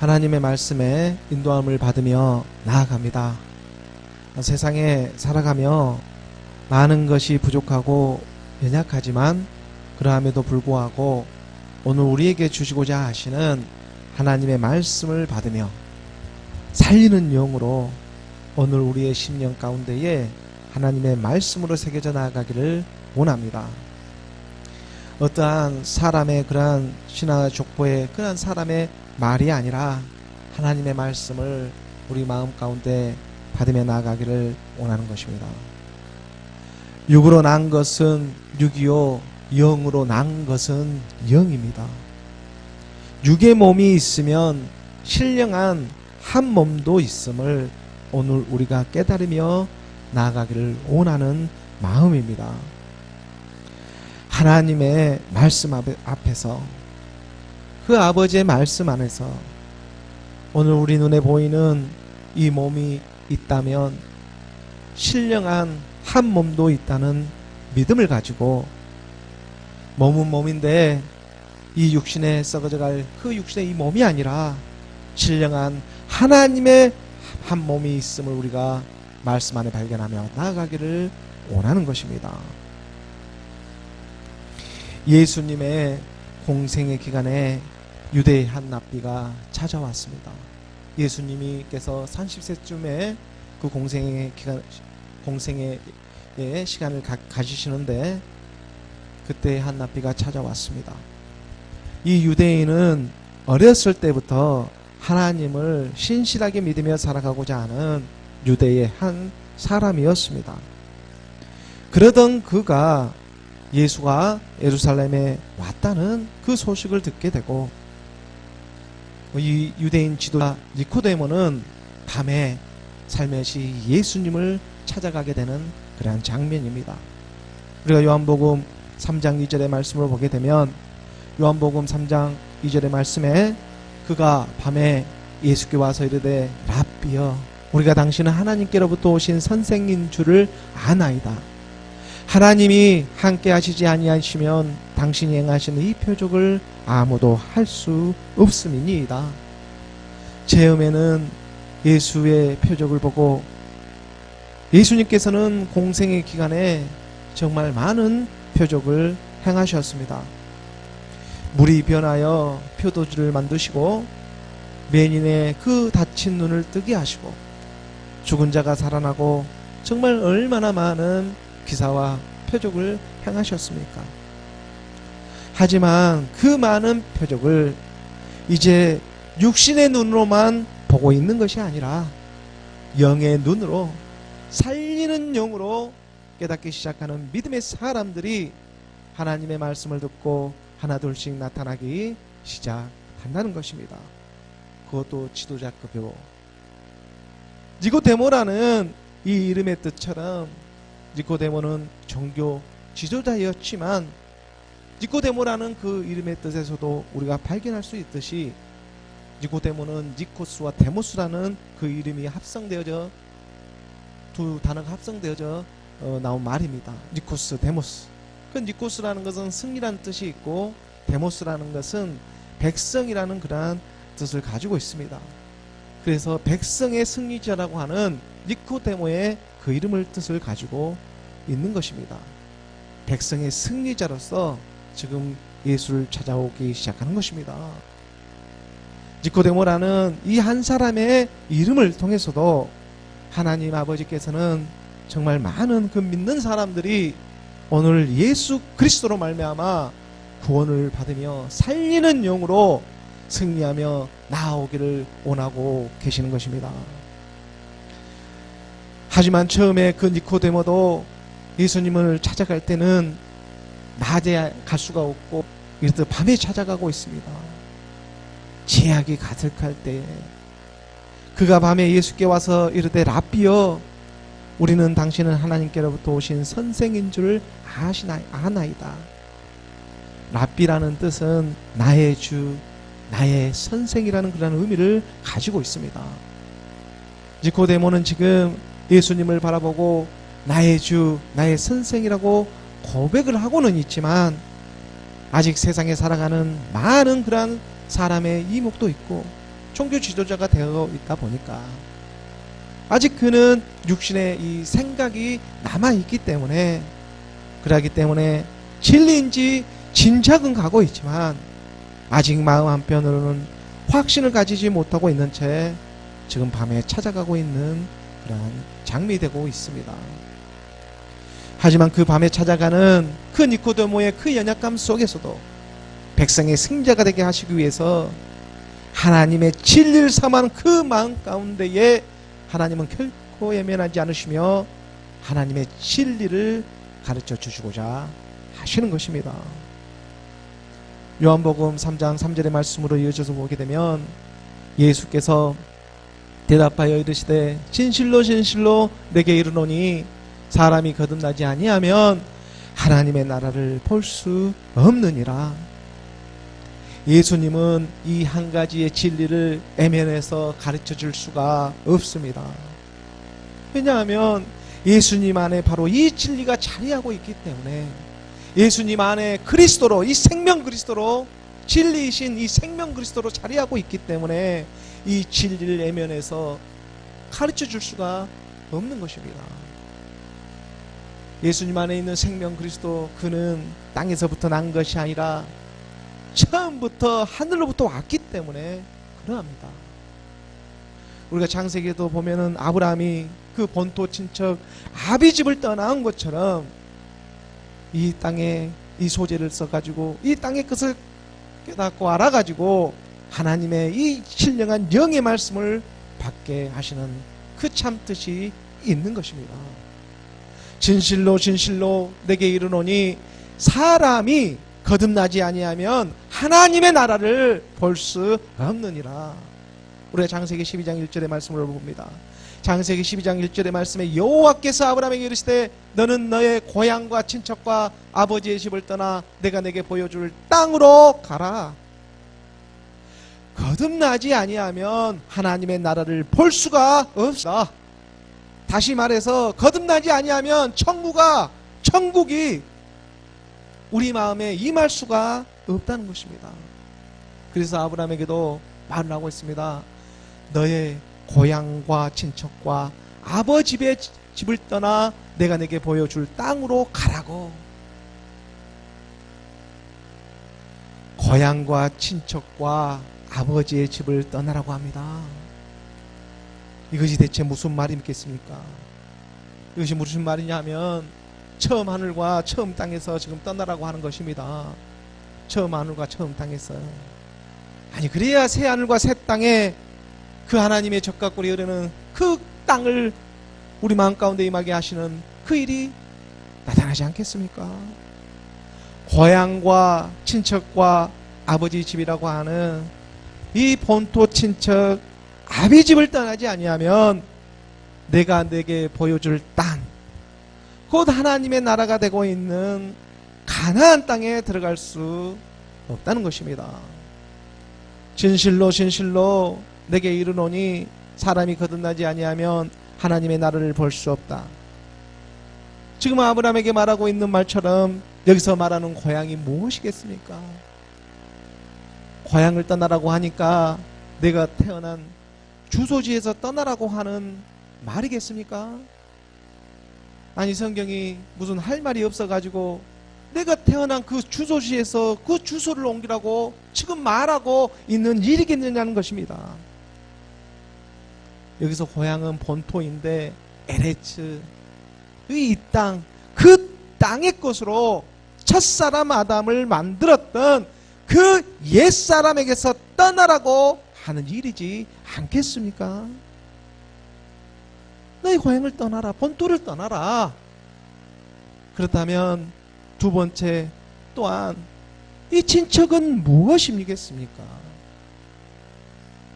하나님의 말씀에 인도함을 받으며 나아갑니다. 세상에 살아가며 많은 것이 부족하고 연약하지만 그러함에도 불구하고 오늘 우리에게 주시고자 하시는 하나님의 말씀을 받으며 살리는 영으로 오늘 우리의 심령 가운데에 하나님의 말씀으로 새겨져 나아가기를 원합니다. 어떠한 사람의 그러한 신화 족보의 그러한 사람의 말이 아니라 하나님의 말씀을 우리 마음 가운데 받으며 나아가기를 원하는 것입니다. 육으로 난 것은 육이요 영으로 난 것은 영입니다. 육의 몸이 있으면 신령한 한 몸도 있음을 오늘 우리가 깨달으며 나아가기를 원하는 마음입니다. 하나님의 말씀 앞에서 그 아버지의 말씀 안에서 오늘 우리 눈에 보이는 이 몸이 있다면 신령한 한 몸도 있다는 믿음을 가지고 몸은 몸인데 이 육신에 썩어져갈 그 육신의 이 몸이 아니라 신령한 하나님의 한 몸이 있음을 우리가 말씀 안에 발견하며 나아가기를 원하는 것입니다. 예수님의 공생의 기간에 유대의 한 랍비가 찾아왔습니다. 예수님께서 30세쯤에 그 공생의 시간을 가지시는데 그때 한 랍비가 찾아왔습니다. 이 유대인은 어렸을 때부터 하나님을 신실하게 믿으며 살아가고자 하는 유대의 한 사람이었습니다. 그러던 그가 예수가 예루살렘에 왔다는 그 소식을 듣게 되고 이 유대인 지도자 니코데모는 밤에 살며시 예수님을 찾아가게 되는 그러한 장면입니다. 우리가 요한복음 3장 2절의 말씀을 보게 되면 요한복음 3장 2절의 말씀에 그가 밤에 예수께 와서 이르되 랍비여 우리가 당신은 하나님께로부터 오신 선생인 줄을 아나이다. 하나님이 함께 하시지 아니하시면 당신이 행하시는 이 표적을 아무도 할 수 없음이니이다. 처음에는 예수의 표적을 보고 예수님께서는 공생의 기간에 정말 많은 표적을 행하셨습니다. 물이 변하여 표도주를 만드시고 맨인의 그 다친 눈을 뜨게 하시고 죽은 자가 살아나고 정말 얼마나 많은 기사와 표적을 행하셨습니까? 하지만 그 많은 표적을 이제 육신의 눈으로만 보고 있는 것이 아니라 영의 눈으로 살리는 영으로 깨닫기 시작하는 믿음의 사람들이 하나님의 말씀을 듣고 하나둘씩 나타나기 시작한다는 것입니다. 그것도 지도자급이고 니고데모라는 이 이름의 뜻처럼 니코데모는 종교 지도자였지만 니코데모라는 그 이름의 뜻에서도 우리가 발견할 수 있듯이 니코데모는 니코스와 데모스라는 그 이름이 합성되어져 두 단어가 합성되어져 나온 말입니다. 니코스, 데모스. 그 니코스라는 것은 승리라는 뜻이 있고 데모스라는 것은 백성이라는 그러한 뜻을 가지고 있습니다. 그래서 백성의 승리자라고 하는 니코데모의 그 이름을 뜻을 가지고 있는 것입니다. 백성의 승리자로서 지금 예수를 찾아오기 시작하는 것입니다. 니코데모라는 이 한 사람의 이름을 통해서도 하나님 아버지께서는 정말 많은 그 믿는 사람들이 오늘 예수 그리스도로 말미암아 구원을 받으며 살리는 영으로 승리하며 나아오기를 원하고 계시는 것입니다. 하지만 처음에 그 니코데모도 예수님을 찾아갈 때는 낮에 갈 수가 없고 이렇듯 밤에 찾아가고 있습니다. 제약이 가득할 때에 그가 밤에 예수께 와서 이르되 랍비여 우리는 당신은 하나님께로부터 오신 선생인 줄 아나이다. 랍비라는 뜻은 나의 주, 나의 선생이라는 그런 의미를 가지고 있습니다. 니코데모는 지금 예수님을 바라보고 나의 주, 나의 선생이라고 고백을 하고는 있지만 아직 세상에 살아가는 많은 그러한 사람의 이목도 있고 종교 지도자가 되어 있다 보니까 아직 그는 육신의 이 생각이 남아있기 때문에, 그러기 때문에 진리인지 짐작은 가고 있지만 아직 마음 한편으로는 확신을 가지지 못하고 있는 채 지금 밤에 찾아가고 있는 그러한 장미되고 있습니다. 하지만 그 밤에 찾아가는 그 니코데모의 그 연약감 속에서도 백성의 승자가 되게 하시기 위해서 하나님의 진리를 삼한 그 마음 가운데에 하나님은 결코 예면하지 않으시며 하나님의 진리를 가르쳐 주시고자 하시는 것입니다. 요한복음 3장 3절의 말씀으로 이어져서 보게 되면 예수께서 대답하여 이르시되 진실로 진실로 내게 이르노니 사람이 거듭나지 아니하면 하나님의 나라를 볼 수 없느니라. 예수님은 이 한 가지의 진리를 애면해서 가르쳐 줄 수가 없습니다. 왜냐하면 예수님 안에 바로 이 진리가 자리하고 있기 때문에, 예수님 안에 그리스도로, 이 생명 그리스도로, 진리이신 이 생명 그리스도로 자리하고 있기 때문에 이 진리를 애면해서 가르쳐 줄 수가 없는 것입니다. 예수님 안에 있는 생명 그리스도, 그는 땅에서부터 난 것이 아니라 처음부터 하늘로부터 왔기 때문에 그러합니다. 우리가 창세기에도 보면은 아브라함이 그 본토 친척 아비집을 떠나온 것처럼 이 땅에 이 소재를 써가지고 이 땅의 것을 깨닫고 알아가지고 하나님의 이 신령한 영의 말씀을 받게 하시는 그 참뜻이 있는 것입니다. 진실로 진실로 내게 이르노니 사람이 거듭나지 아니하면 하나님의 나라를 볼 수 없느니라. 우리가 창세기 12장 1절의 말씀을 봅니다. 창세기 12장 1절의 말씀에 여호와께서 아브라함에게 이르시되 너는 너의 고향과 친척과 아버지의 집을 떠나 내가 내게 보여줄 땅으로 가라. 거듭나지 아니하면 하나님의 나라를 볼 수가 없다. 다시 말해서 거듭나지 아니하면 천국이 우리 마음에 임할 수가 없다는 것입니다. 그래서 아브라함에게도 말을 하고 있습니다. 너의 고향과 친척과 아버지의 집을 떠나 내가 내게 보여줄 땅으로 가라고. 고향과 친척과 아버지의 집을 떠나라고 합니다. 이것이 대체 무슨 말이겠습니까? 이것이 무슨 말이냐면 처음 하늘과 처음 땅에서 지금 떠나라고 하는 것입니다. 처음 하늘과 처음 땅에서요. 아니 그래야 새 하늘과 새 땅에 그 하나님의 적각골이 흐르는 그 땅을 우리 마음 가운데 임하게 하시는 그 일이 나타나지 않겠습니까? 고향과 친척과 아버지 집이라고 하는 이 본토 친척 아비 집을 떠나지 아니하면 내가 내게 보여줄 땅, 곧 하나님의 나라가 되고 있는 가나안 땅에 들어갈 수 없다는 것입니다. 진실로 진실로 내게 이르노니 사람이 거듭나지 아니하면 하나님의 나라를 볼 수 없다. 지금 아브라함에게 말하고 있는 말처럼 여기서 말하는 고향이 무엇이겠습니까? 고향을 떠나라고 하니까 내가 태어난 주소지에서 떠나라고 하는 말이겠습니까? 아니 성경이 무슨 할 말이 없어가지고 내가 태어난 그 주소지에서 그 주소를 옮기라고 지금 말하고 있는 일이겠느냐는 것입니다. 여기서 고향은 본토인데 에레츠, 이 땅, 그 땅의 것으로 첫사람 아담을 만들었던 그 옛사람에게서 떠나라고 하는 일이지 않겠습니까? 너희 고향을 떠나라, 본토를 떠나라. 그렇다면 두 번째 또한 이 친척은 무엇이겠습니까?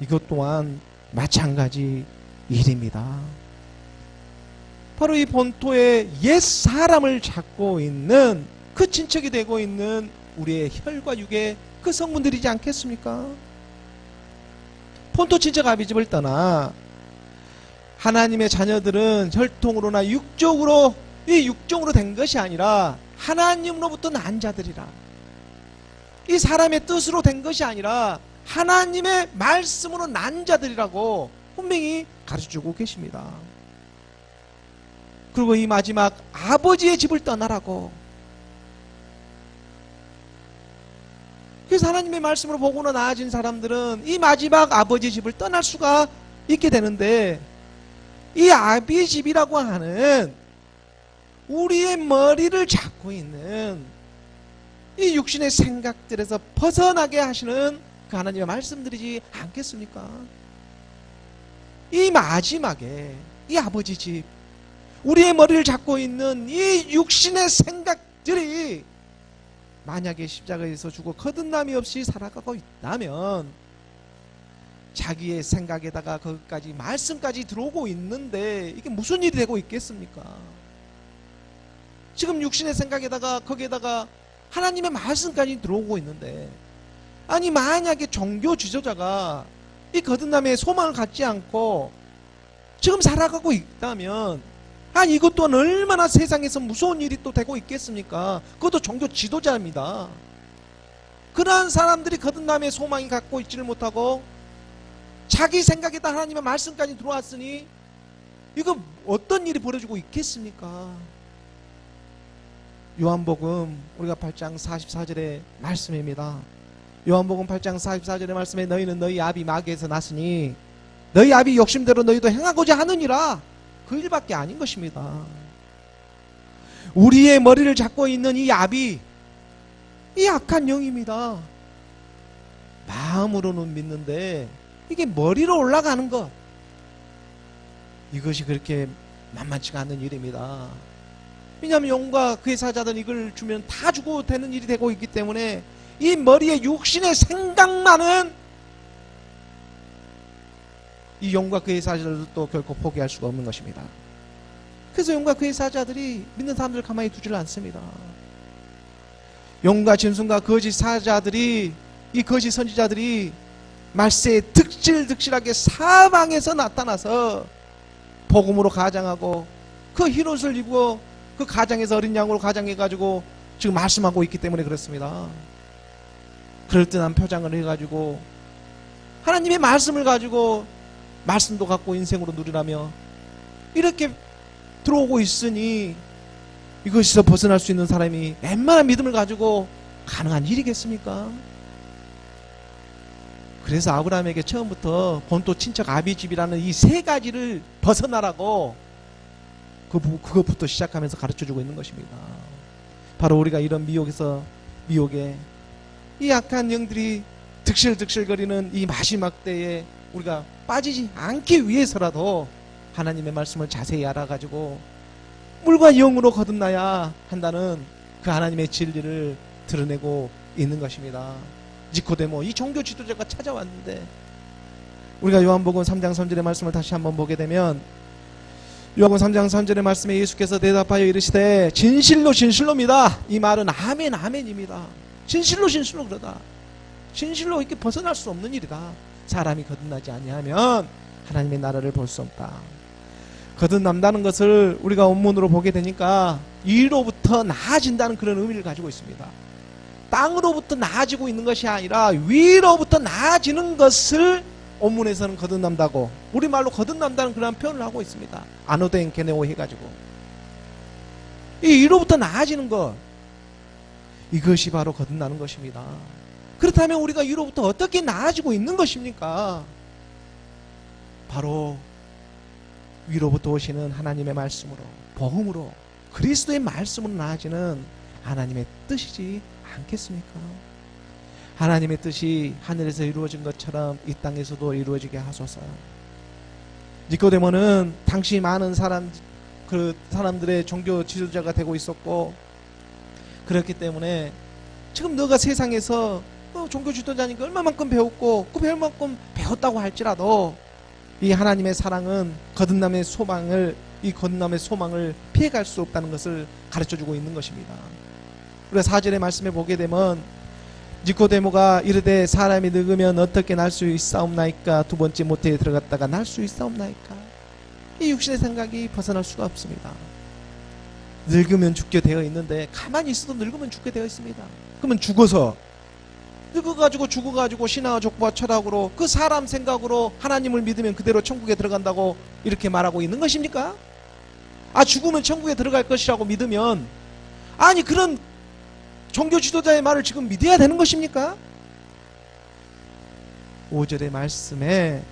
이것 또한 마찬가지 일입니다. 바로 이 본토의 옛 사람을 잡고 있는 그 친척이 되고 있는 우리의 혈과 육의 그 성분들이지 않겠습니까? 본토 친척 아비집을 떠나 하나님의 자녀들은 혈통으로나 육적으로 이 육종으로 된 것이 아니라 하나님으로부터 난 자들이라. 이 사람의 뜻으로 된 것이 아니라 하나님의 말씀으로 난 자들이라고 분명히 가르쳐주고 계십니다. 그리고 이 마지막 아버지의 집을 떠나라고. 그래서 하나님의 말씀으로 보고는 나아진 사람들은 이 마지막 아버지의 집을 떠날 수가 있게 되는데, 이 아비의 집이라고 하는 우리의 머리를 잡고 있는 이 육신의 생각들에서 벗어나게 하시는 그 하나님의 말씀들이지 않겠습니까? 이 마지막에 이 아버지 집, 우리의 머리를 잡고 있는 이 육신의 생각들이 만약에 십자가에서 죽어 거듭남이 없이 살아가고 있다면, 자기의 생각에다가 거기까지 말씀까지 들어오고 있는데 이게 무슨 일이 되고 있겠습니까? 지금 육신의 생각에다가 거기에다가 하나님의 말씀까지 들어오고 있는데, 아니 만약에 종교 지도자가 이 거듭남의 소망을 갖지 않고 지금 살아가고 있다면, 아니 이것 또한 얼마나 세상에서 무서운 일이 또 되고 있겠습니까? 그것도 종교 지도자입니다. 그러한 사람들이 거듭남의 소망이 갖고 있지를 못하고 자기 생각에다 하나님의 말씀까지 들어왔으니 이거 어떤 일이 벌어지고 있겠습니까? 요한복음 우리가 8장 44절의 말씀입니다. 요한복음 8장 44절의 말씀에 너희는 너희 아비 마귀에서 났으니 너희 아비 욕심대로 너희도 행하고자 하느니라. 그 일밖에 아닌 것입니다. 우리의 머리를 잡고 있는 이 아비, 이 악한 영입니다. 마음으로는 믿는데 이게 머리로 올라가는 것, 이것이 그렇게 만만치가 않은 일입니다. 왜냐하면 영과 그의 사자들은 이걸 주면 다 주고 되는 일이 되고 있기 때문에 이 머리에 육신의 생각만은 이 영과 그의 사자들도 결코 포기할 수가 없는 것입니다. 그래서 영과 그의 사자들이 믿는 사람들을 가만히 두지를 않습니다. 영과 짐승과 거짓 사자들이, 이 거짓 선지자들이 말세에 득실득실하게 사방에서 나타나서 복음으로 가장하고 그 흰옷을 입고 그 가장에서 어린 양으로 가장해가지고 지금 말씀하고 있기 때문에 그렇습니다. 그럴듯한 표장을 해가지고 하나님의 말씀을 가지고 말씀도 갖고 인생으로 누리라며 이렇게 들어오고 있으니 이것에서 벗어날 수 있는 사람이 웬만한 믿음을 가지고 가능한 일이겠습니까? 그래서 아브라함에게 처음부터 본토 친척 아비 집이라는 이 세 가지를 벗어나라고 그것부터 시작하면서 가르쳐주고 있는 것입니다. 바로 우리가 이런 미혹에 이 악한 영들이 득실득실거리는 이 마지막 때에 우리가 빠지지 않기 위해서라도 하나님의 말씀을 자세히 알아가지고 물과 영으로 거듭나야 한다는 그 하나님의 진리를 드러내고 있는 것입니다. 니코데모, 이 종교 지도자가 찾아왔는데, 우리가 요한복음 3장 3절의 말씀을 다시 한번 보게 되면, 요한복음 3장 3절의 말씀에 예수께서 대답하여 이르시되 진실로 진실로입니다. 이 말은 아멘 아멘입니다. 진실로 진실로 그러다. 진실로 이렇게 벗어날 수 없는 일이다. 사람이 거듭나지 아니하면 하나님의 나라를 볼 수 없다. 거듭난다는 것을 우리가 원문으로 보게 되니까 위로부터 나아진다는 그런 의미를 가지고 있습니다. 땅으로부터 나아지고 있는 것이 아니라 위로부터 나아지는 것을 원문에서는 거듭난다고, 우리말로 거듭난다는 그런 표현을 하고 있습니다. 아노덴 게네오 해가지고 이 위로부터 나아지는 것, 이것이 바로 거듭나는 것입니다. 그렇다면 우리가 위로부터 어떻게 나아지고 있는 것입니까? 바로 위로부터 오시는 하나님의 말씀으로, 복음으로, 그리스도의 말씀으로 나아지는 하나님의 뜻이지 않겠습니까? 하나님의 뜻이 하늘에서 이루어진 것처럼 이 땅에서도 이루어지게 하소서. 니코데모는 당시 많은 사람들의 종교 지도자가 되고 있었고, 그렇기 때문에 지금 너가 세상에서 종교 지도자니까 얼마만큼 배웠고 그 배울 만큼 배웠다고 할지라도 이 하나님의 사랑은 거듭남의 소망을, 이 거듭남의 소망을 피해갈 수 없다는 것을 가르쳐주고 있는 것입니다. 우리가 4절의 말씀에 보게 되면 니코데모가 이르되 사람이 늙으면 어떻게 날 수 있사옵나이까? 두 번째 모태에 들어갔다가 날 수 있사옵나이까? 이 육신의 생각이 벗어날 수가 없습니다. 늙으면 죽게 되어 있는데 가만히 있어도 늙으면 죽게 되어 있습니다. 그러면 죽어서 늙어가지고 죽어가지고 신앙과 족보와 철학으로 그 사람 생각으로 하나님을 믿으면 그대로 천국에 들어간다고 이렇게 말하고 있는 것입니까? 아, 죽으면 천국에 들어갈 것이라고 믿으면, 아니 그런 종교 지도자의 말을 지금 믿어야 되는 것입니까? 5절의 말씀에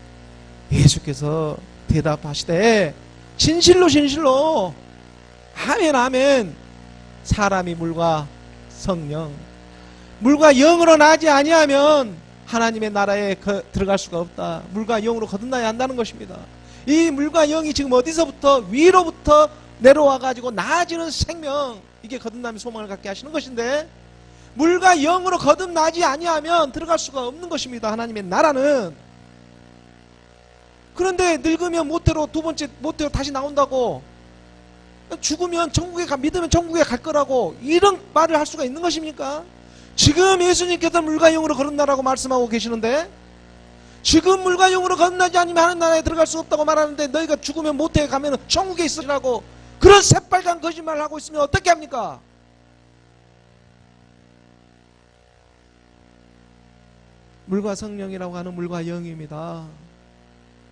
예수께서 대답하시되 진실로 진실로 아멘 아멘, 사람이 물과 성령, 물과 영으로 나지 아니하면 하나님의 나라에 들어갈 수가 없다. 물과 영으로 거듭나야 한다는 것입니다. 이 물과 영이 지금 어디서부터 위로부터 내려와 가지고 나아지는 생명, 이게 거듭남의 소망을 갖게 하시는 것인데, 물과 영으로 거듭나지 아니하면 들어갈 수가 없는 것입니다. 하나님의 나라는. 그런데 늙으면 모태로, 두 번째 모태로 다시 나온다고, 죽으면 천국에 믿으면 천국에 갈 거라고 이런 말을 할 수가 있는 것입니까? 지금 예수님께서 물과 영으로 거듭나라고 말씀하고 계시는데, 지금 물과 영으로 거듭나지 않으면 하나님 나라에 들어갈 수 없다고 말하는데, 너희가 죽으면 모태에 가면 천국에 있으라고 그런 새빨간 거짓말을 하고 있으면 어떻게 합니까? 물과 성령이라고 하는 물과 영입니다.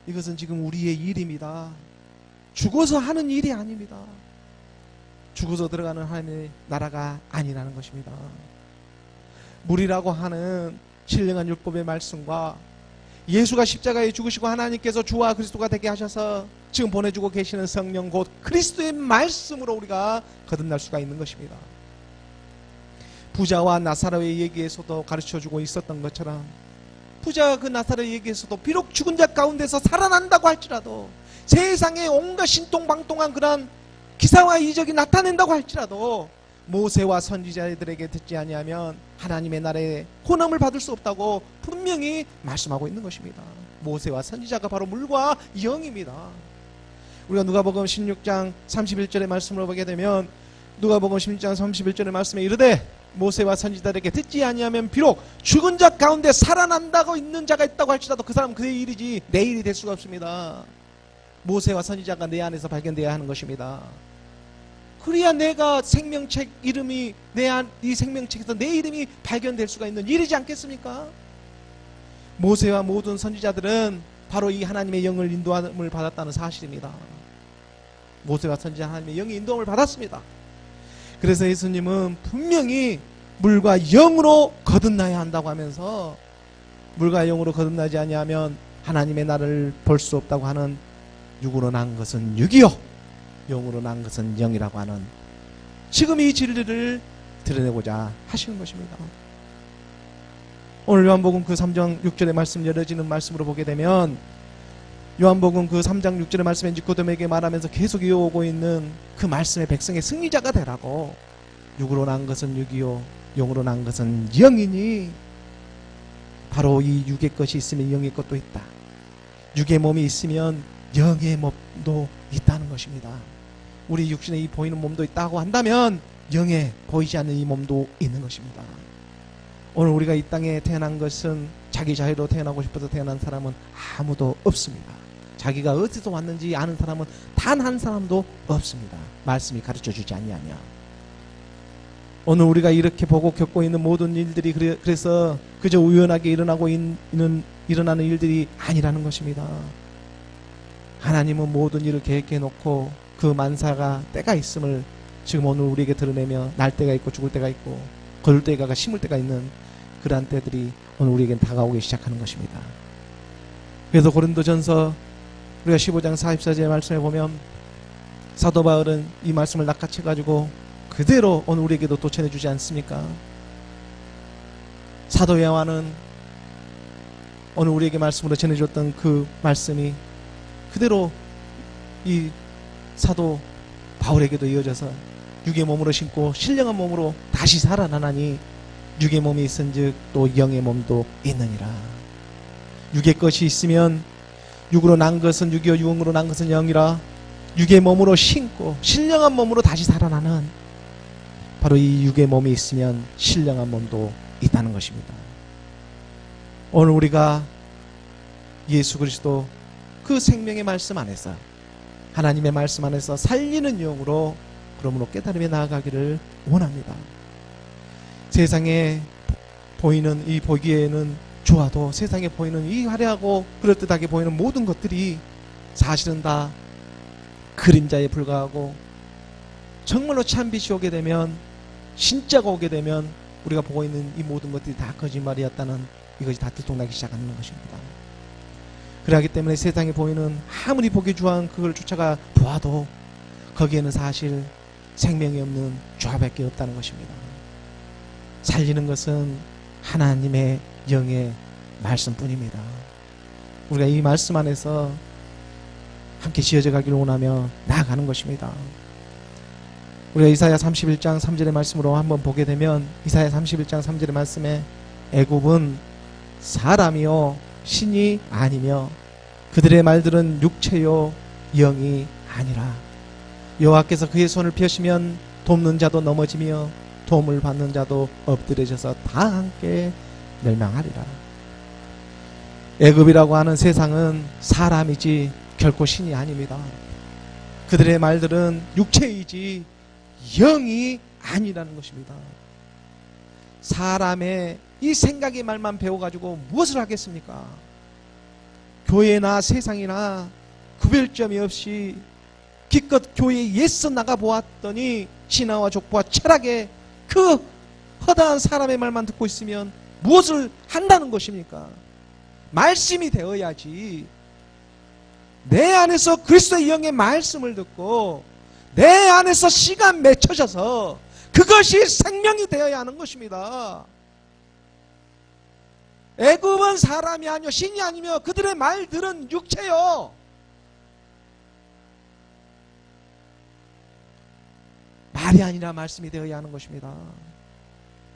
이것은 지금 우리의 일입니다. 죽어서 하는 일이 아닙니다. 죽어서 들어가는 하나님의 나라가 아니라는 것입니다. 물이라고 하는 신령한 율법의 말씀과 예수가 십자가에 죽으시고 하나님께서 주와 그리스도가 되게 하셔서 지금 보내주고 계시는 성령, 곧 그리스도의 말씀으로 우리가 거듭날 수가 있는 것입니다. 부자와 나사로의 얘기에서도 가르쳐주고 있었던 것처럼, 부자가 그 나사로 얘기에서도 비록 죽은 자 가운데서 살아난다고 할지라도, 세상에 온갖 신통방통한 그런 기사와 이적이 나타낸다고 할지라도 모세와 선지자들에게 듣지 아니하면 하나님의 나라에 호남을 받을 수 없다고 분명히 말씀하고 있는 것입니다. 모세와 선지자가 바로 물과 영입니다. 우리가 누가복음 16장 31절의 말씀을 보게 되면, 누가복음 16장 31절의 말씀에 이르되 모세와 선지자들에게 듣지 아니하면 비록 죽은 자 가운데 살아난다고 있는 자가 있다고 할지라도 그 사람은 그의 일이지 내 일이 될 수가 없습니다. 모세와 선지자가 내 안에서 발견되어야 하는 것입니다. 그래야 내가 생명책 이름이 이 생명책에서 내 이름이 발견될 수가 있는 일이지 않겠습니까? 모세와 모든 선지자들은 바로 이 하나님의 영을 인도함을 받았다는 사실입니다. 모세와 선지자 하나님의 영의 인도함을 받았습니다. 그래서 예수님은 분명히 물과 영으로 거듭나야 한다고 하면서, 물과 영으로 거듭나지 아니하면 하나님의 나라를 볼 수 없다고 하는, 육으로 난 것은 육이요 영으로 난 것은 영이라고 하는 지금 이 진리를 드러내고자 하시는 것입니다. 오늘 요한복음 그 3장 6절의 말씀, 열어지는 말씀으로 보게 되면, 요한복음 그 3장 6절의 말씀에 니코데모에게 말하면서 계속 이어오고 있는 그 말씀의 백성의 승리자가 되라고, 육으로 난 것은 육이요 영으로 난 것은 영이니, 바로 이 육의 것이 있으면 영의 것도 있다. 육의 몸이 있으면 영의 몸도 있다는 것입니다. 우리 육신에 이 보이는 몸도 있다고 한다면 영에 보이지 않는 이 몸도 있는 것입니다. 오늘 우리가 이 땅에 태어난 것은 자기 자유로 태어나고 싶어서 태어난 사람은 아무도 없습니다. 자기가 어디서 왔는지 아는 사람은 단 한 사람도 없습니다. 말씀이 가르쳐주지 아니하며. 오늘 우리가 이렇게 보고 겪고 있는 모든 일들이 그래서 그저 우연하게 일어나는 일들이 아니라는 것입니다. 하나님은 모든 일을 계획해 놓고 그 만사가 때가 있음을 지금 오늘 우리에게 드러내며, 날 때가 있고 죽을 때가 있고 거둘 때가 심을 때가 있는 그러한 때들이 오늘 우리에겐 다가오기 시작하는 것입니다. 그래서 고린도전서 우리가 15장 44절의 말씀에 보면, 사도 바울은 이 말씀을 낚아채 가지고 그대로 오늘 우리에게도 도전해 주지 않습니까? 사도 요한은 오늘 우리에게 말씀으로 전해줬던 그 말씀이 그대로 이 사도 바울에게도 이어져서, 육의 몸으로 신고 신령한 몸으로 다시 살아나나니 육의 몸이 있은즉 또 영의 몸도 있느니라. 육의 것이 있으면, 육으로 난 것은 육이요 영으로 난 것은 영이라, 육의 몸으로 신고 신령한 몸으로 다시 살아나는, 바로 이 육의 몸이 있으면 신령한 몸도 있다는 것입니다. 오늘 우리가 예수 그리스도 그 생명의 말씀 안에서, 하나님의 말씀 안에서 살리는 영으로 그러므로 깨달음에 나아가기를 원합니다. 세상에 보이는 이 보기에는 좋아도 세상에 보이는 이 화려하고 그럴듯하게 보이는 모든 것들이 사실은 다 그림자에 불과하고 정말로 참 빛이 오게 되면, 진짜가 오게 되면 우리가 보고 있는 이 모든 것들이 다 거짓말이었다는 이것이 다 들통나기 시작하는 것입니다. 그러기 때문에 세상에 보이는 아무리 보기 좋아한 그걸 쫓아가 보아도 거기에는 사실 생명이 없는 죄밖에 없다는 것입니다. 살리는 것은 하나님의 영의 말씀뿐입니다. 우리가 이 말씀 안에서 함께 지어져 가기를 원하며 나아가는 것입니다. 우리가 이사야 31장 3절의 말씀으로 한번 보게 되면, 이사야 31장 3절의 말씀에 애굽은 사람이요 신이 아니며 그들의 말들은 육체요 영이 아니라 여호와께서 그의 손을 펴시면 돕는 자도 넘어지며 도움을 받는 자도 엎드려져서 다 함께 멸망하리라. 애굽이라고 하는 세상은 사람이지 결코 신이 아닙니다. 그들의 말들은 육체이지 영이 아니라는 것입니다. 사람의 이 생각의 말만 배워가지고 무엇을 하겠습니까? 교회나 세상이나 구별점이 없이 기껏 교회에 예서 나가 보았더니 신화와 족보와 철학의 그 허다한 사람의 말만 듣고 있으면 무엇을 한다는 것입니까? 말씀이 되어야지. 내 안에서 그리스도의 영의 말씀을 듣고 내 안에서 씨가 맺혀져서 그것이 생명이 되어야 하는 것입니다. 애굽은 사람이 아니요 신이 아니며 그들의 말들은 육체요. 말이 아니라 말씀이 되어야 하는 것입니다.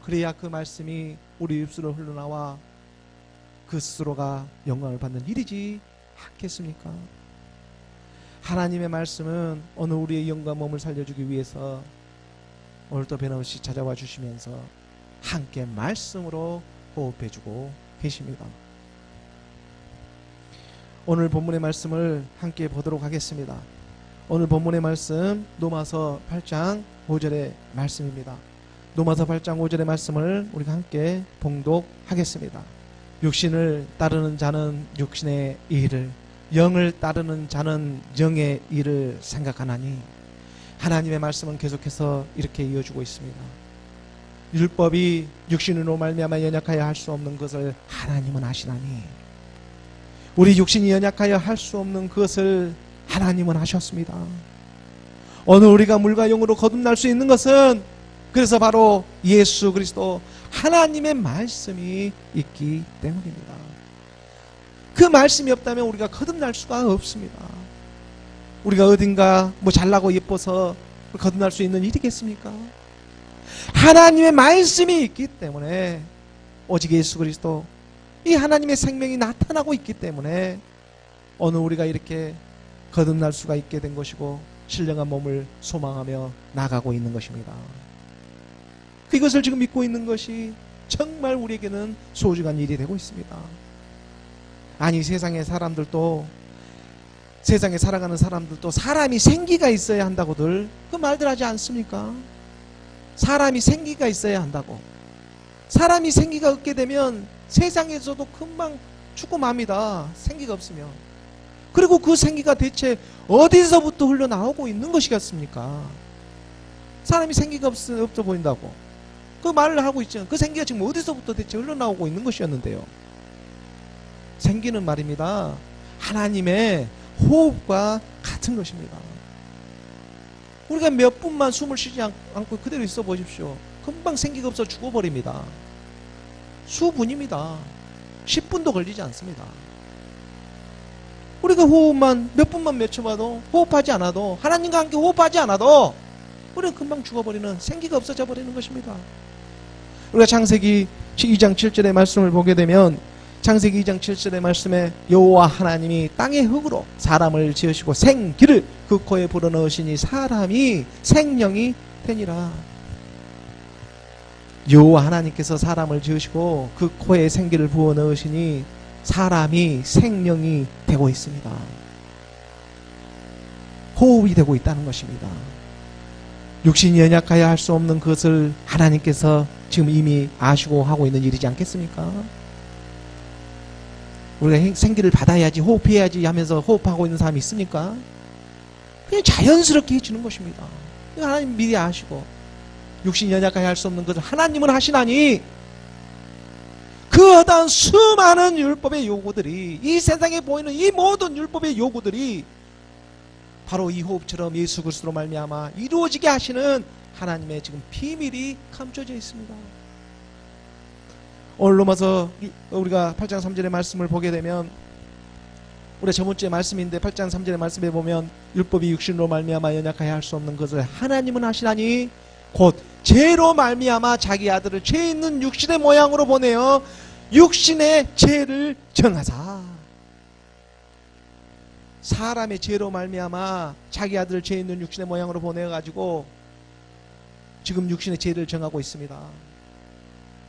그래야 그 말씀이 우리 입술로 흘러나와 그 스스로가 영광을 받는 일이지 않겠습니까? 하나님의 말씀은 오늘 우리의 영과 몸을 살려주기 위해서 오늘도 변함없이 찾아와 주시면서 함께 말씀으로 호흡해주고 계십니다. 오늘 본문의 말씀을 함께 보도록 하겠습니다. 오늘 본문의 말씀 로마서 8장 5절의 말씀입니다. 로마서 8장 5절의 말씀을 우리가 함께 봉독하겠습니다. 육신을 따르는 자는 육신의 일을, 영을 따르는 자는 영의 일을 생각하나니. 하나님의 말씀은 계속해서 이렇게 이어주고 있습니다. 율법이 육신으로 말미암아 연약하여 할 수 없는 것을 하나님은 아시나니, 우리 육신이 연약하여 할 수 없는 그것을 하나님은 하셨습니다. 오늘 우리가 물과 영으로 거듭날 수 있는 것은 그래서 바로 예수 그리스도 하나님의 말씀이 있기 때문입니다. 그 말씀이 없다면 우리가 거듭날 수가 없습니다. 우리가 어딘가 잘나고 예뻐서 거듭날 수 있는 일이겠습니까? 하나님의 말씀이 있기 때문에, 오직 예수 그리스도 이 하나님의 생명이 나타나고 있기 때문에 오늘 우리가 이렇게 거듭날 수가 있게 된 것이고 신령한 몸을 소망하며 나가고 있는 것입니다. 이것을 지금 믿고 있는 것이 정말 우리에게는 소중한 일이 되고 있습니다. 아니, 세상의 사람들도, 세상에 살아가는 사람들도 사람이 생기가 있어야 한다고들 그 말들 하지 않습니까? 사람이 생기가 있어야 한다고. 사람이 생기가 없게 되면 세상에서도 금방 죽고 맙니다. 생기가 없으면. 그리고 그 생기가 대체 어디서부터 흘러나오고 있는 것이겠습니까? 사람이 생기가 없어 보인다고 그 말을 하고 있죠. 그 생기가 지금 어디서부터 대체 흘러나오고 있는 것이었는데요. 생기는 말입니다, 하나님의 호흡과 같은 것입니다. 우리가 몇 분만 숨을 쉬지 않고 그대로 있어 보십시오. 금방 생기가 없어 죽어버립니다. 수분입니다. 10분도 걸리지 않습니다. 우리가 호흡만 몇 분만 맺혀봐도, 호흡하지 않아도, 하나님과 함께 호흡하지 않아도 우리는 금방 죽어버리는, 생기가 없어져 버리는 것입니다. 우리가 창세기 2장 7절의 말씀을 보게 되면, 창세기 2장 7절의 말씀에 여호와 하나님이 땅의 흙으로 사람을 지으시고 생기를 그 코에 불어넣으시니 사람이 생명이 되니라. 여호와 하나님께서 사람을 지으시고 그 코에 생기를 부어 넣으시니 사람이 생명이 되고 있습니다. 호흡이 되고 있다는 것입니다. 육신이 연약하여 할 수 없는 것을 하나님께서 지금 이미 아시고 하고 있는 일이지 않겠습니까? 우리가 생기를 받아야지, 호흡해야지 하면서 호흡하고 있는 사람이 있습니까? 그냥 자연스럽게 해주는 것입니다. 하나님 미리 아시고, 육신이 연약하여 할 수 없는 것을 하나님은 하시나니, 그 어떤 수많은 율법의 요구들이, 이 세상에 보이는 이 모든 율법의 요구들이 바로 이 호흡처럼 예수 그리스도로 말미암아 이루어지게 하시는 하나님의 지금 비밀이 감춰져 있습니다. 오늘 로마서 우리가 8장 3절의 말씀을 보게 되면, 우리가 저번주에 말씀인데 8장 3절의 말씀에 보면 율법이 육신으로 말미암아 연약하여 할 수 없는 것을 하나님은 하시나니 곧 죄로 말미암아 자기 아들을 죄 있는 육신의 모양으로 보내어 육신의 죄를 정하사. 사람의 죄로 말미암아 자기 아들을 죄 있는 육신의 모양으로 보내가지고 지금 육신의 죄를 정하고 있습니다.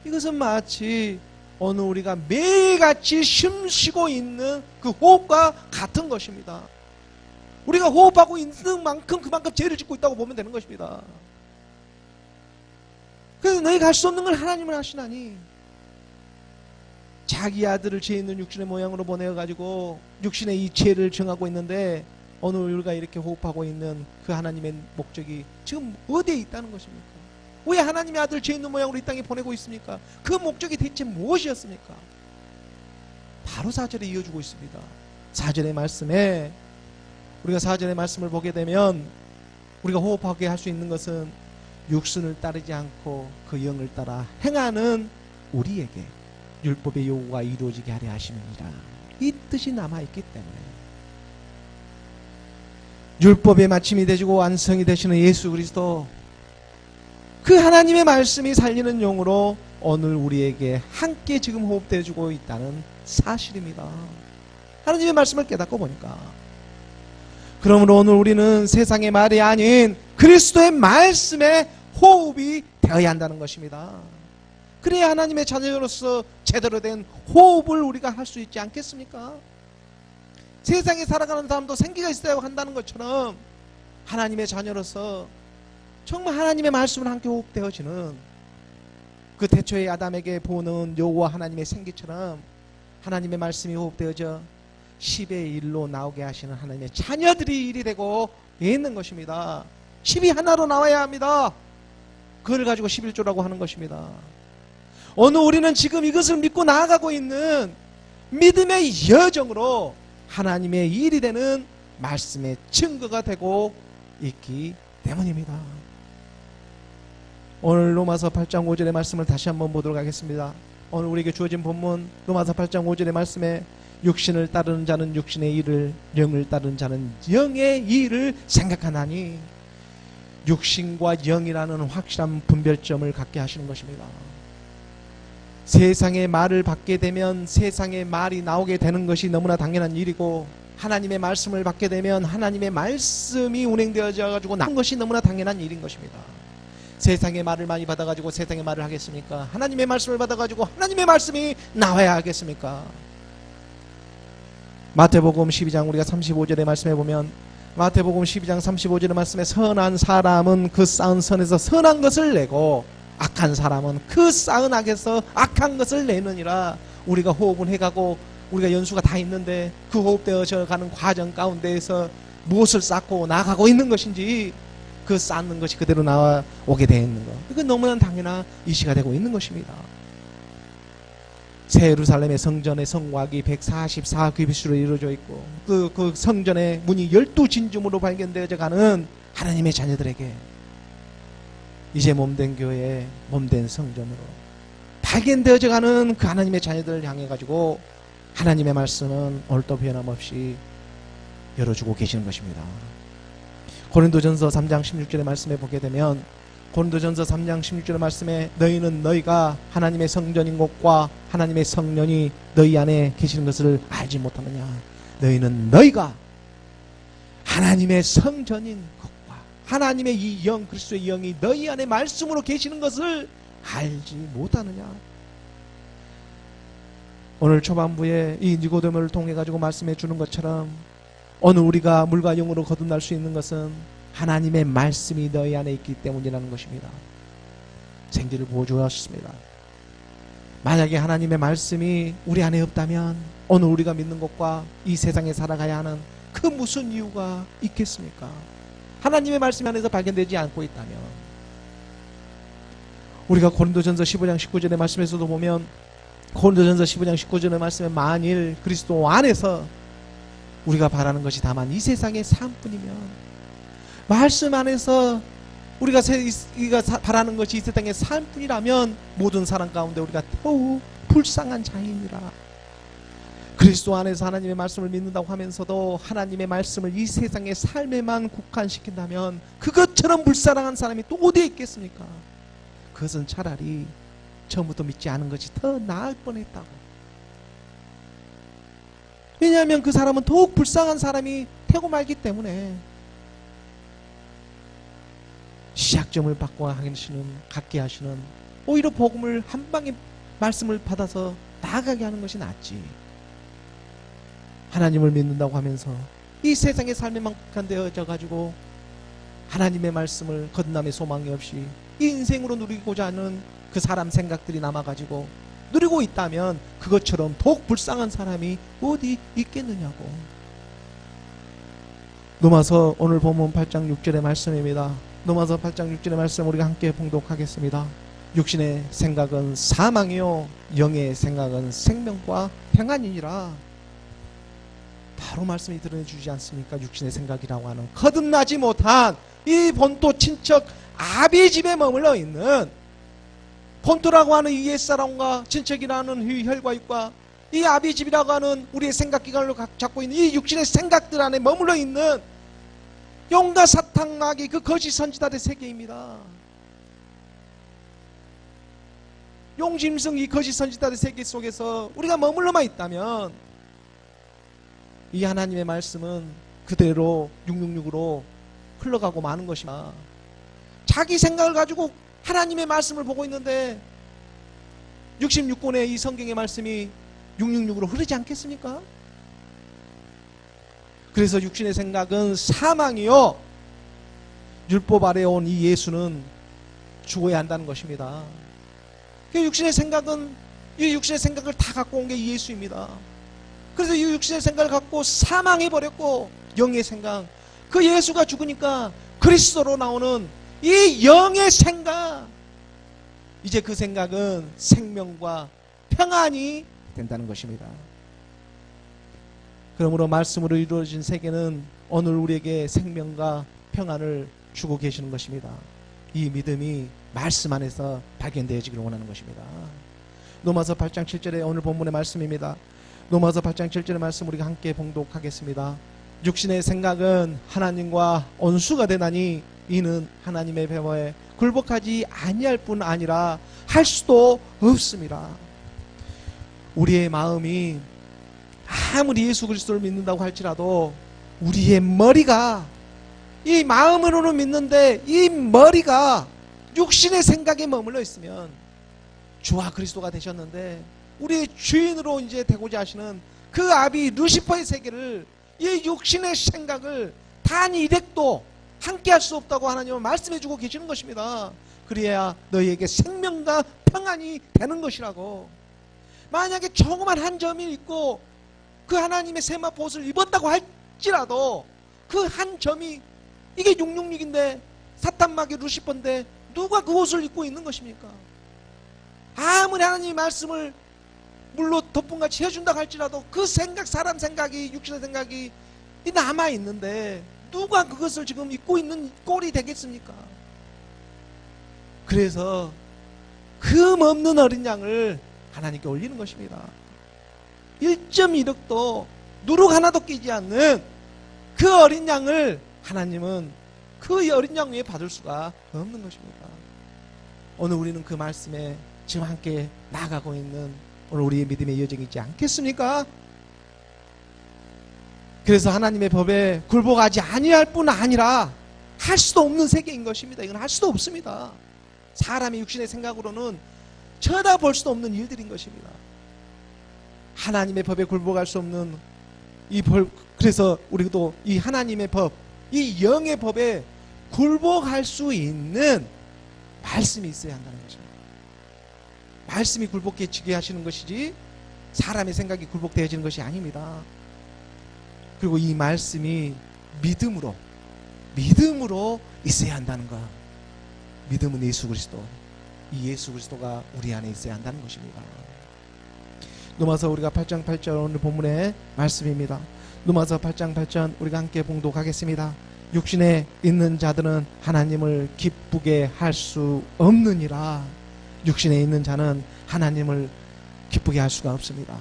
이것은 마치 오늘 우리가 매일같이 숨쉬고 있는 그 호흡과 같은 것입니다. 우리가 호흡하고 있는 만큼 그만큼 죄를 짓고 있다고 보면 되는 것입니다. 그래서 너희가 할 수 없는 걸 하나님은 하시나니, 자기 아들을 죄 있는 육신의 모양으로 보내어가지고 육신의 이 죄를 정하고 있는데, 오늘 우리가 이렇게 호흡하고 있는 그 하나님의 목적이 지금 어디에 있다는 것입니까? 왜 하나님의 아들 죄 있는 모양으로 이 땅에 보내고 있습니까? 그 목적이 대체 무엇이었습니까? 바로 4절에 이어주고 있습니다. 4절의 말씀에, 우리가 4절의 말씀을 보게 되면 우리가 호흡하게 할 수 있는 것은 육신을 따르지 않고 그 영을 따라 행하는 우리에게 율법의 요구가 이루어지게 하려 하심이니라. 이 뜻이 남아있기 때문에, 율법의 마침이 되시고 완성이 되시는 예수 그리스도, 그 하나님의 말씀이 살리는 용으로 오늘 우리에게 함께 지금 호흡되어 주고 있다는 사실입니다. 하나님의 말씀을 깨닫고 보니까, 그러므로 오늘 우리는 세상의 말이 아닌 그리스도의 말씀에 호흡이 되어야 한다는 것입니다. 그래야 하나님의 자녀로서 제대로 된 호흡을 우리가 할 수 있지 않겠습니까? 세상에 살아가는 사람도 생기가 있어야 한다는 것처럼 하나님의 자녀로서 정말 하나님의 말씀을 함께 호흡되어지는, 그 태초의 아담에게 보는 여호와 하나님의 생기처럼 하나님의 말씀이 호흡되어져 10의 1로 나오게 하시는 하나님의 자녀들이 일이 되고 있는 것입니다. 10이 하나로 나와야 합니다. 그걸 가지고 11조라고 하는 것입니다. 오늘 우리는 지금 이것을 믿고 나아가고 있는 믿음의 여정으로 하나님의 일이 되는 말씀의 증거가 되고 있기 때문입니다. 오늘 로마서 8장 5절의 말씀을 다시 한번 보도록 하겠습니다. 오늘 우리에게 주어진 본문 로마서 8장 5절의 말씀에, 육신을 따르는 자는 육신의 일을, 영을 따르는 자는 영의 일을 생각하나니, 육신과 영이라는 확실한 분별점을 갖게 하시는 것입니다. 세상의 말을 받게 되면 세상의 말이 나오게 되는 것이 너무나 당연한 일이고, 하나님의 말씀을 받게 되면 하나님의 말씀이 운행되어져 가지고 나온 것이 너무나 당연한 일인 것입니다. 세상의 말을 많이 받아가지고 세상의 말을 하겠습니까? 하나님의 말씀을 받아가지고 하나님의 말씀이 나와야 하겠습니까? 마태복음 12장 우리가 35절의 말씀에 보면, 마태복음 12장 35절의 말씀에, 선한 사람은 그 쌓은 선에서 선한 것을 내고 악한 사람은 그 쌓은 악에서 악한 것을 내느니라. 우리가 호흡은 해가고 우리가 연수가 다 있는데 그 호흡되어져 가는 과정 가운데에서 무엇을 쌓고 나가고 있는 것인지, 그 쌓는 것이 그대로 나오게 되어 있는 것, 이건 너무나 당연한 이시가 되고 있는 것입니다. 새 예루살렘의 성전의 성곽이 144규빗으로 이루어져 있고, 그 성전의 문이 12진주문으로 발견되어져 가는 하나님의 자녀들에게 이제 몸된 교회, 몸된 성전으로 발견되어져 가는 그 하나님의 자녀들을 향해 가지고 하나님의 말씀은 오늘도 변함없이 열어주고 계시는 것입니다. 고린도전서 3장 16절의 말씀에 보게 되면, 고린도전서 3장 16절의 말씀에, 너희는 너희가 하나님의 성전인 것과 하나님의 성령이 너희 안에 계시는 것을 알지 못하느냐. 너희는 너희가 하나님의 성전인 것과 하나님의 이 영, 그리스도의 영이 너희 안에 말씀으로 계시는 것을 알지 못하느냐. 오늘 초반부에 이 니고데모를 통해 가지고 말씀해 주는 것처럼, 오늘 우리가 물과 영으로 거듭날 수 있는 것은 하나님의 말씀이 너희 안에 있기 때문이라는 것입니다. 생기를 부어주었습니다. 만약에 하나님의 말씀이 우리 안에 없다면 오늘 우리가 믿는 것과 이 세상에 살아가야 하는 그 무슨 이유가 있겠습니까? 하나님의 말씀 안에서 발견되지 않고 있다면, 우리가 고린도전서 15장 19절의 말씀에서도 보면, 고린도전서 15장 19절의 말씀에 만일 그리스도 안에서 우리가 바라는 것이 다만 이 세상의 삶뿐이면, 말씀 안에서 우리가 바라는 것이 이 세상의 삶뿐이라면 모든 사람 가운데 우리가 더욱 불쌍한 자이니라. 그리스도 안에서 하나님의 말씀을 믿는다고 하면서도 하나님의 말씀을 이 세상의 삶에만 국한시킨다면 그것처럼 불쌍한 사람이 또 어디에 있겠습니까? 그것은 차라리 처음부터 믿지 않은 것이 더 나을 뻔했다고. 왜냐하면 그 사람은 더욱 불쌍한 사람이 되고 말기 때문에. 시작점을 갖게 하시는 오히려 복음을 한 방에 말씀을 받아서 나아가게 하는 것이 낫지. 하나님을 믿는다고 하면서 이 세상의 삶에만 국한되어져 가지고 하나님의 말씀을 거듭남의 소망이 없이 이 인생으로 누리고자 하는 그 사람 생각들이 남아가지고 누리고 있다면 그것처럼 더욱 불쌍한 사람이 어디 있겠느냐고. 로마서 오늘 본문 8장 6절의 말씀입니다. 로마서 8장 6절의 말씀 우리가 함께 봉독하겠습니다. 육신의 생각은 사망이요 영의 생각은 생명과 평안이니라. 바로 말씀이 드러내주지 않습니까? 육신의 생각이라고 하는 거듭나지 못한 이 본토 친척 아비 집에 머물러 있는, 본토라고 하는 이 옛사람과 친척이라는 이 혈과육과 이 아비 집이라고 하는 우리의 생각기관을 잡고 있는 이 육신의 생각들 안에 머물러 있는 용과 사탕 마귀 그 거짓 선지자들의 세계입니다. 용짐승 이 거짓 선지자들의 세계 속에서 우리가 머물러만 있다면 이 하나님의 말씀은 그대로 666으로 흘러가고 마는 것이나, 자기 생각을 가지고 하나님의 말씀을 보고 있는데 66권의 이 성경의 말씀이 666으로 흐르지 않겠습니까? 그래서 육신의 생각은 사망이요 율법 아래에 온 이 예수는 죽어야 한다는 것입니다. 육신의 생각은, 이 육신의 생각을 다 갖고 온 게 이 예수입니다. 그래서 이 육신의 생각을 갖고 사망해버렸고, 영의 생각, 그 예수가 죽으니까 그리스도로 나오는 이 영의 생각, 이제 그 생각은 생명과 평안이 된다는 것입니다. 그러므로 말씀으로 이루어진 세계는 오늘 우리에게 생명과 평안을 주고 계시는 것입니다. 이 믿음이 말씀 안에서 발견되어지기를 원하는 것입니다. 로마서 8장 7절의 오늘 본문의 말씀입니다. 로마서 8장 7절의 말씀 우리가 함께 봉독하겠습니다. 육신의 생각은 하나님과 원수가 되나니 이는 하나님의 배워에 굴복하지 아니할 뿐 아니라 할 수도 없습니다. 우리의 마음이 아무리 예수 그리스도를 믿는다고 할지라도 우리의 머리가, 이 마음으로는 믿는데 이 머리가 육신의 생각에 머물러 있으면, 주와 그리스도가 되셨는데 우리의 주인으로 이제 되고자 하시는 그 아비 루시퍼의 세계를, 이 육신의 생각을 단 일획도 함께 할 수 없다고 하나님은 말씀해 주고 계시는 것입니다. 그래야 너희에게 생명과 평안이 되는 것이라고. 만약에 조그만 한 점이 있고 그 하나님의 세마포 옷을 입었다고 할지라도 그 한 점이, 이게 666인데 사탄마귀 루시퍼인데 누가 그 옷을 입고 있는 것입니까? 아무리 하나님의 말씀을 물로 덮음같이 해준다고 할지라도 그 생각, 사람 생각이, 육신의 생각이 남아있는데 누가 그것을 지금 입고 있는 꼴이 되겠습니까? 그래서 흠 없는 어린 양을 하나님께 올리는 것입니다. 1.1억도 누룩 하나도 끼지 않는 그 어린 양을 하나님은 그 어린 양 위에 받을 수가 없는 것입니다. 오늘 우리는 그 말씀에 지금 함께 나아가고 있는 오늘 우리의 믿음의 여정이 있지 않겠습니까? 그래서 하나님의 법에 굴복하지 아니할 뿐 아니라 할 수도 없는 세계인 것입니다. 이건 할 수도 없습니다. 사람의 육신의 생각으로는 쳐다볼 수도 없는 일들인 것입니다. 하나님의 법에 굴복할 수 없는 이 법, 그래서 우리도 이 하나님의 법, 이 영의 법에 굴복할 수 있는 말씀이 있어야 한다는 것입니다. 말씀이 굴복해지게 하시는 것이지 사람의 생각이 굴복되어지는 것이 아닙니다. 그리고 이 말씀이 믿음으로 있어야 한다는 것. 믿음은 예수 그리스도, 이 예수 그리스도가 우리 안에 있어야 한다는 것입니다. 누가서 우리가 8장 8절 오늘 본문의 말씀입니다. 누가서 8장 8절 우리가 함께 봉독하겠습니다. 육신에 있는 자들은 하나님을 기쁘게 할 수 없느니라. 육신에 있는 자는 하나님을 기쁘게 할 수가 없습니다.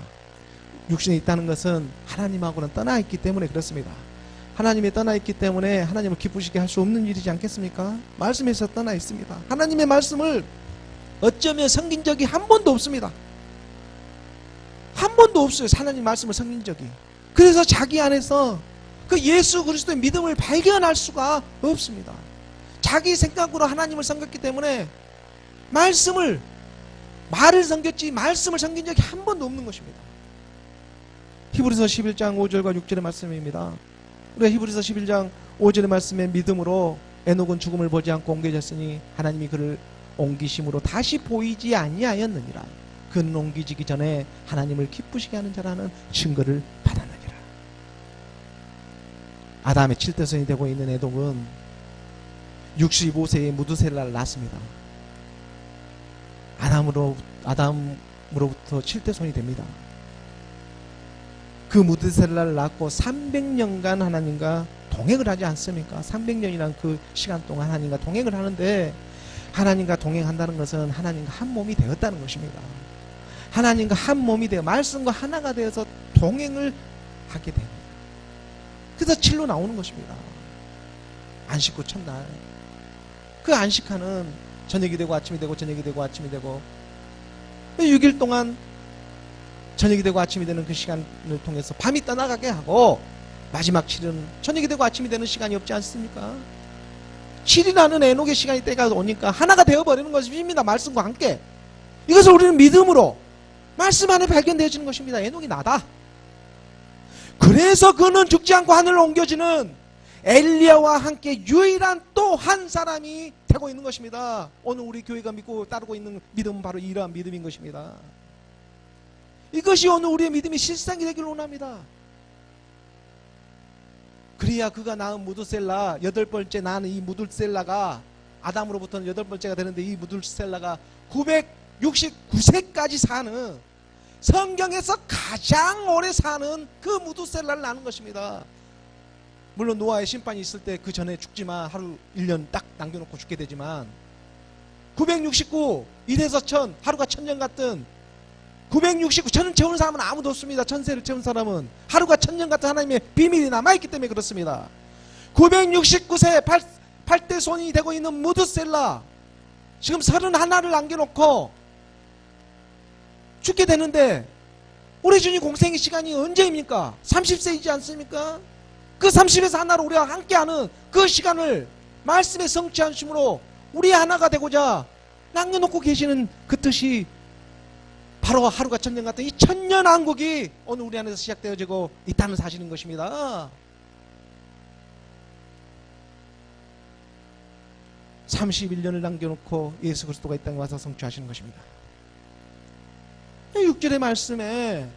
육신에 있다는 것은 하나님하고는 떠나 있기 때문에 그렇습니다. 하나님에 떠나 있기 때문에 하나님을 기쁘시게 할 수 없는 일이지 않겠습니까? 말씀에서 떠나 있습니다. 하나님의 말씀을 어쩌면 섬긴 적이 한 번도 없습니다. 한 번도 없어요. 하나님 말씀을 섬긴 적이. 그래서 자기 안에서 그 예수 그리스도의 믿음을 발견할 수가 없습니다. 자기 생각으로 하나님을 섬겼기 때문에 말을 섬겼지 말씀을 섬긴 적이 한 번도 없는 것입니다. 히브리서 11장 5절과 6절의 말씀입니다. 우리가 히브리서 11장 5절의 말씀에 믿음으로 에녹은 죽음을 보지 않고 옮겨졌으니 하나님이 그를 옮기심으로 다시 보이지 아니하였느니라. 그는 옮기지기 전에 하나님을 기쁘시게 하는 자라는 증거를 받았느니라. 아담의 칠대손이 되고 있는 에녹은 65세에 무두셀라를 낳습니다. 아담으로부터 칠대손이 됩니다. 그 무두셀라를 낳고 300년간 하나님과 동행을 하지 않습니까? 300년이란 그 시간 동안 하나님과 동행을 하는데, 하나님과 동행한다는 것은 하나님과 한 몸이 되었다는 것입니다. 하나님과 한 몸이 되어 말씀과 하나가 되어서 동행을 하게 됩니다. 그래서 7로 나오는 것입니다. 안식 후 첫날. 그 안식하는 저녁이 되고 아침이 되고 저녁이 되고 아침이 되고 6일 동안 저녁이 되고 아침이 되는 그 시간을 통해서 밤이 떠나가게 하고, 마지막 7은 저녁이 되고 아침이 되는 시간이 없지 않습니까? 7이라는 에녹의 시간이 때가 오니까 하나가 되어버리는 것입니다. 말씀과 함께. 이것을 우리는 믿음으로 말씀 안에 발견되어지는 것입니다. 에녹이 나다. 그래서 그는 죽지 않고 하늘로 옮겨지는 엘리야와 함께 유일한 또 한 사람이 되고 있는 것입니다. 오늘 우리 교회가 믿고 따르고 있는 믿음은 바로 이러한 믿음인 것입니다. 이것이 오늘 우리의 믿음이 실상이 되기를 원합니다. 그래야 그가 낳은 무두셀라, 8번째 낳은 이 무두셀라가, 아담으로부터는 8번째가 되는데 이 무두셀라가 969세까지 사는, 성경에서 가장 오래 사는 그 무두셀라를 낳는 것입니다. 물론 노아의 심판이 있을 때 그 전에 죽지만, 하루 1년 딱 남겨놓고 죽게 되지만, 969 이래서 1000, 하루가 1000년 같은 969, 천을 채우는 사람은 아무도 없습니다. 천세를 채운 사람은. 하루가 1000년 같은 하나님의 비밀이 남아있기 때문에 그렇습니다. 969세 8대 손이 되고 있는 무두셀라, 지금 31을 남겨놓고 죽게 되는데, 우리 주님 공생의 시간이 언제입니까? 30세이지 않습니까? 그 30에서 하나로 우리가 함께하는 그 시간을 말씀의 성취하심으로 우리 하나가 되고자 남겨놓고 계시는 그 뜻이 바로 하루가 1000년 같은 이 1000년 왕국이 오늘 우리 안에서 시작되어지고 있다는 사실인 것입니다. 31년을 남겨놓고 예수 그리스도가 이 땅에 와서 성취하시는 것입니다. 6절의 말씀에,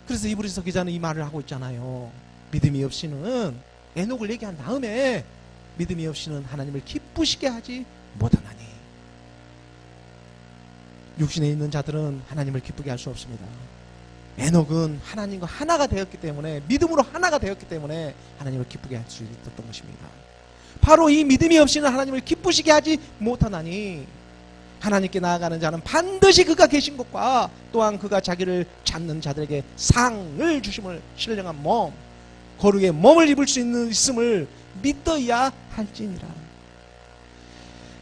그래서 히브리서 기자는 이 말을 하고 있잖아요. 믿음이 없이는, 에녹을 얘기한 다음에 믿음이 없이는 하나님을 기쁘시게 하지 못하나니. 육신에 있는 자들은 하나님을 기쁘게 할 수 없습니다. 에녹은 하나님과 하나가 되었기 때문에, 믿음으로 하나가 되었기 때문에 하나님을 기쁘게 할 수 있었던 것입니다. 바로 이 믿음이 없이는 하나님을 기쁘시게 하지 못하나니, 하나님께 나아가는 자는 반드시 그가 계신 것과 또한 그가 자기를 찾는 자들에게 상을 주심을, 신령한 몸, 거룩의 몸을 입을 수 있음을 믿어야 할지니라.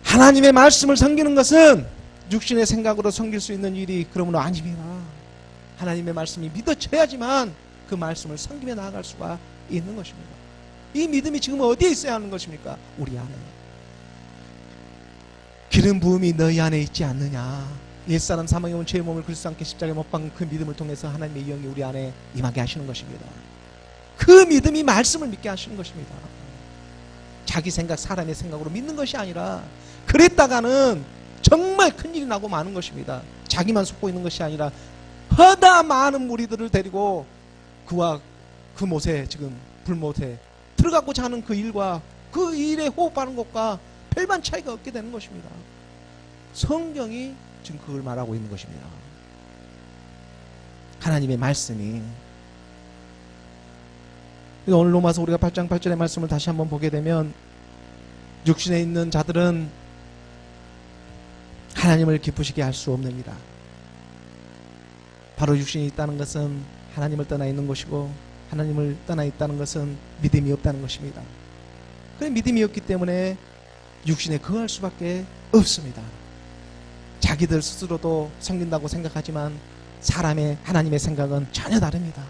하나님의 말씀을 섬기는 것은 육신의 생각으로 섬길 수 있는 일이 그러므로 아닙니다. 하나님의 말씀이 믿어져야지만 그 말씀을 섬기며 나아갈 수가 있는 것입니다. 이 믿음이 지금 어디에 있어야 하는 것입니까? 우리 안에. 기름 부음이 너희 안에 있지 않느냐. 옛사람 사망에 온 죄의 몸을 그리스도 함께 십자가에 못 박은 그 믿음을 통해서 하나님의 영이 우리 안에 임하게 하시는 것입니다. 그 믿음이 말씀을 믿게 하시는 것입니다. 자기 생각, 사람의 생각으로 믿는 것이 아니라, 그랬다가는 정말 큰일이 나고 마는 것입니다. 자기만 속고 있는 것이 아니라 허다 많은 무리들을 데리고 그와 그 못에, 지금 불못에 들어가고자 하는 그 일과 그 일에 호흡하는 것과 별반 차이가 없게 되는 것입니다. 성경이 지금 그걸 말하고 있는 것입니다. 하나님의 말씀이. 오늘 로마서 우리가 8장 8절의 말씀을 다시 한번 보게 되면, 육신에 있는 자들은 하나님을 기쁘시게 할 수 없느니라. 바로 육신이 있다는 것은 하나님을 떠나 있는 것이고, 하나님을 떠나 있다는 것은 믿음이 없다는 것입니다. 그 믿음이 없기 때문에 육신에 거할 수밖에 없습니다. 자기들 스스로도 섬긴다고 생각하지만 사람의, 하나님의 생각은 전혀 다릅니다.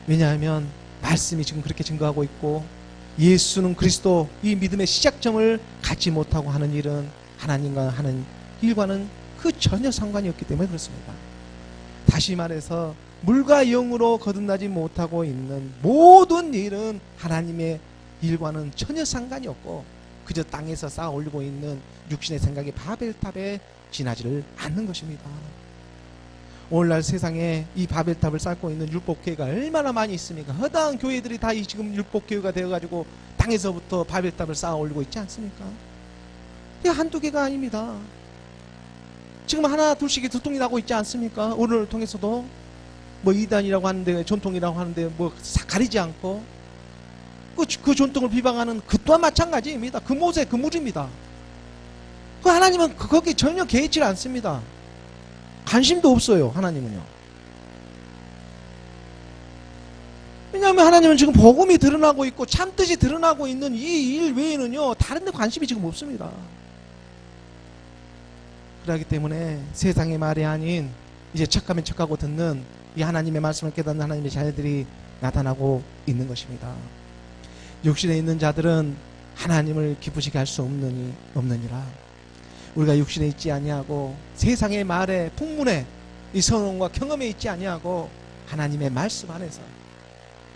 왜냐하면 말씀이 지금 그렇게 증거하고 있고, 예수는 그리스도, 이 믿음의 시작점을 갖지 못하고 하는 일은 하나님과 하는 일과는 그 전혀 상관이 없기 때문에 그렇습니다. 다시 말해서 물과 영으로 거듭나지 못하고 있는 모든 일은 하나님의 일과는 전혀 상관이 없고, 그저 땅에서 쌓아 올리고 있는 육신의 생각이 바벨탑에 지나지를 않는 것입니다. 오늘날 세상에 이 바벨탑을 쌓고 있는 율법교회가 얼마나 많이 있습니까? 허다한 교회들이 다 지금 율법교회가 되어가지고 땅에서부터 바벨탑을 쌓아 올리고 있지 않습니까? 이게 한두 개가 아닙니다. 지금 하나 둘씩 두통이 나고 있지 않습니까? 오늘을 통해서도 뭐 이단이라고 하는데, 전통이라고 하는데 뭐 가리지 않고 그 전통을 비방하는 그 또한 마찬가지입니다. 그 모세, 그 물입니다. 그 하나님은 거기 전혀 개의치 않습니다. 관심도 없어요, 하나님은요. 왜냐하면 하나님은 지금 복음이 드러나고 있고 참뜻이 드러나고 있는 이 일 외에는요, 다른 데 관심이 지금 없습니다. 그렇기 때문에 세상의 말이 아닌 이제 척하면 척하고 듣는 이 하나님의 말씀을 깨닫는 하나님의 자녀들이 나타나고 있는 것입니다. 육신에 있는 자들은 하나님을 기쁘시게 할 수 없느니라. 우리가 육신에 있지 아니하고 세상의 말에, 풍문에, 이 선언과 경험에 있지 아니하고 하나님의 말씀 안에서,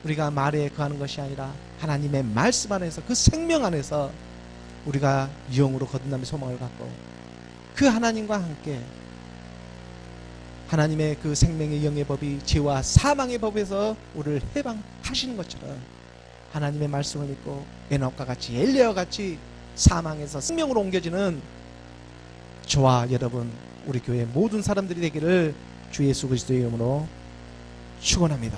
우리가 말에 거하는 것이 아니라 하나님의 말씀 안에서, 그 생명 안에서 우리가 영으로 거듭남의 소망을 갖고 그 하나님과 함께 하나님의 그 생명의 영의 법이 죄와 사망의 법에서 우리를 해방하시는 것처럼, 하나님의 말씀을 믿고 에녹과 같이, 엘리야와 같이 사망에서 생명으로 옮겨지는 저와 여러분, 우리 교회 모든 사람들이 되기를 주 예수 그리스도의 이름으로 축원합니다.